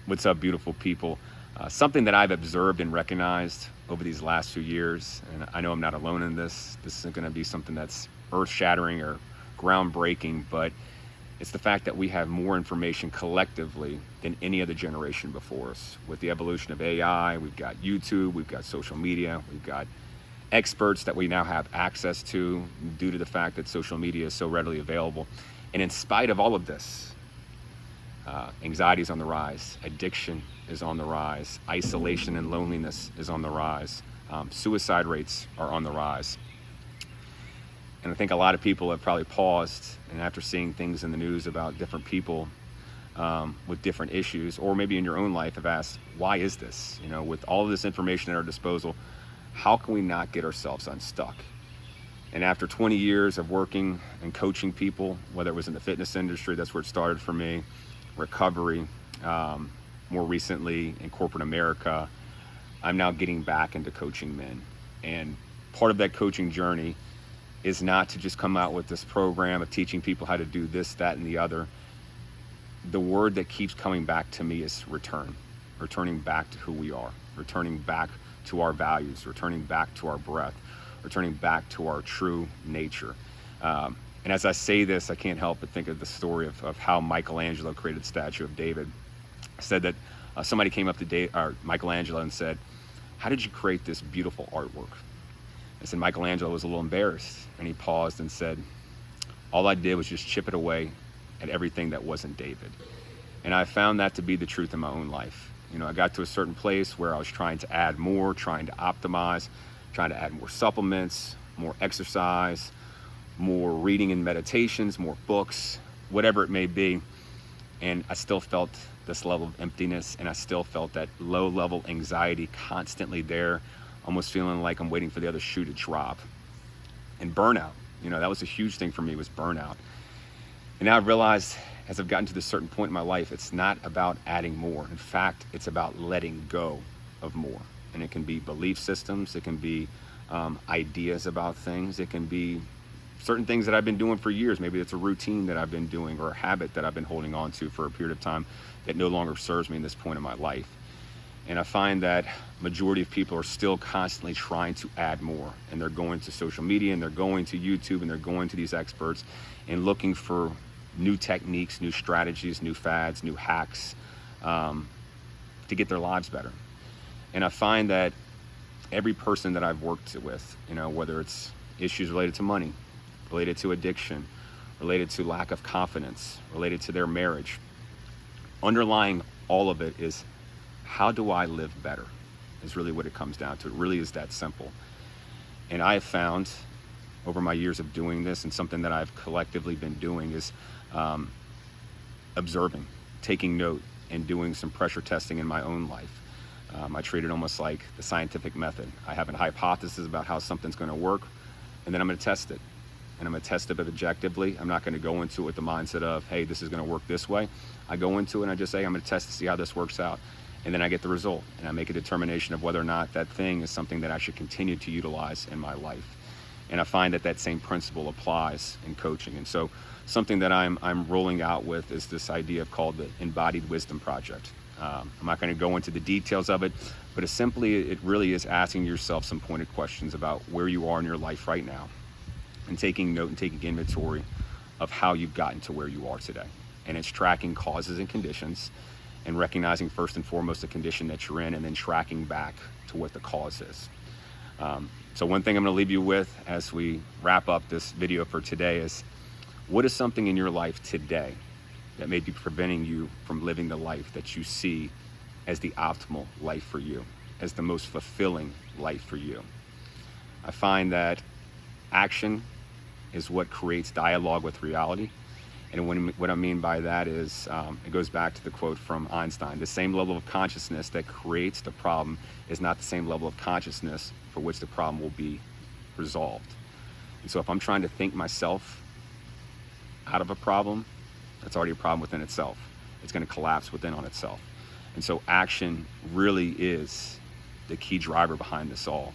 What's up, beautiful people? Something that I've observed and recognized over these last few years, and I know I'm not alone in this. This isn't going to be something that's earth shattering or groundbreaking, but it's the fact that we have more information collectively than any other generation before us. With the evolution of AI, we've got YouTube, we've got social media, we've got experts that we now have access to due to the fact that social media is so readily available. And in spite of all of this, anxiety is on the rise, addiction is on the rise, isolation and loneliness is on the rise, suicide rates are on the rise. And I think a lot of people have probably paused, and after seeing things in the news about different people with different issues, or maybe in your own life, have asked, why is this? You know, with all of this information at our disposal, how can we not get ourselves unstuck? And after 20 years of working and coaching people, whether it was in the fitness industry, that's where it started for me, recovery, more recently in corporate America, I'm now getting back into coaching men. And part of that coaching journey is not to just come out with this program of teaching people how to do this, that, and the other. The word that keeps coming back to me is return, returning back to who we are, returning back to our values, returning back to our breath, returning back to our true nature. And as I say this, I can't help but think of the story of how Michelangelo created the statue of David. Said that somebody came up to Michelangelo and said, "How did you create this beautiful artwork?" I said Michelangelo was a little embarrassed, and he paused and said, "All I did was just chip it away at everything that wasn't David." And I found that to be the truth in my own life. You know, I got to a certain place where I was trying to add more, trying to optimize, trying to add more supplements, more exercise, more reading and meditations, more books, whatever it may be. And I still felt this level of emptiness, and I still felt that low level anxiety constantly there, almost feeling like I'm waiting for the other shoe to drop. And burnout, you know, that was a huge thing for me, was burnout. And now I've realized, as I've gotten to this certain point in my life, it's not about adding more. In fact, it's about letting go of more. And it can be belief systems, it can be ideas about things, it can be certain things that I've been doing for years. Maybe it's a routine that I've been doing, or a habit that I've been holding on to for a period of time that no longer serves me in this point in my life. And I find that majority of people are still constantly trying to add more, and they're going to social media, and they're going to YouTube, and they're going to these experts and looking for new techniques, new strategies, new fads, new hacks to get their lives better. And I find that every person that I've worked with, you know, whether it's issues related to money, related to addiction, related to lack of confidence, related to their marriage, underlying all of it is, how do I live better? Is really what it comes down to. It really is that simple. And I have found over my years of doing this, and something that I've collectively been doing, is observing, taking note, and doing some pressure testing in my own life. I treat it almost like the scientific method. I have a hypothesis about how something's going to work, and then I'm going to test it. And I'm going to test it objectively. I'm not going to go into it with the mindset of, hey, this is going to work this way. I go into it and I just say, I'm going to test to see how this works out. And then I get the result, and I make a determination of whether or not that thing is something that I should continue to utilize in my life. And I find that that same principle applies in coaching. And so something that I'm rolling out with is this idea called the Embodied Wisdom Project. I'm not going to go into the details of it, but it really is asking yourself some pointed questions about where you are in your life right now, and taking note and taking inventory of how you've gotten to where you are today. And it's tracking causes and conditions, and recognizing first and foremost the condition that you're in, and then tracking back to what the cause is. So one thing I'm going to leave you with as we wrap up this video for today is, what is something in your life today that may be preventing you from living the life that you see as the optimal life for you, as the most fulfilling life for you? I find that action is what creates dialogue with reality. And what I mean by that is, it goes back to the quote from Einstein: the same level of consciousness that creates the problem is not the same level of consciousness for which the problem will be resolved. And so if I'm trying to think myself out of a problem, that's already a problem within itself. It's going to collapse within on itself. And so action really is the key driver behind this all.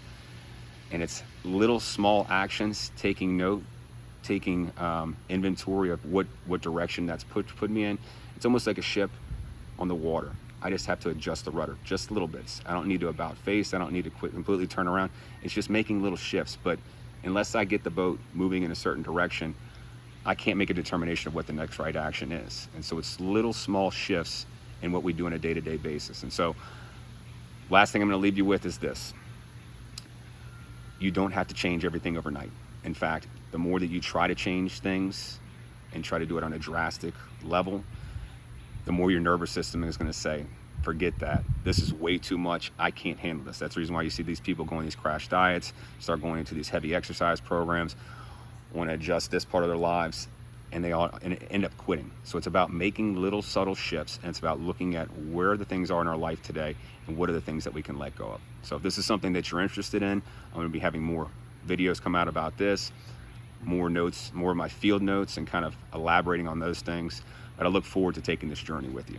And it's little small actions, taking note, taking inventory of what direction that's put me in. It's almost like a ship on the water. I just have to adjust the rudder just little bits. I don't need to about face. I don't need to completely turn around. It's just making little shifts. But unless I get the boat moving in a certain direction, I can't make a determination of what the next right action is. And so it's little small shifts in what we do on a day-to-day basis. And so last thing I'm going to leave you with is this. You don't have to change everything overnight. In fact, the more that you try to change things and try to do it on a drastic level, the more your nervous system is going to say, forget that. This is way too much. I can't handle this. That's the reason why you see these people going these crash diets, start going into these heavy exercise programs, want to adjust this part of their lives, and they all end up quitting. So it's about making little subtle shifts, and it's about looking at where the things are in our life today and what are the things that we can let go of. So if this is something that you're interested in, I'm going to be having more videos come out about this, more notes, more of my field notes, and kind of elaborating on those things. But I look forward to taking this journey with you.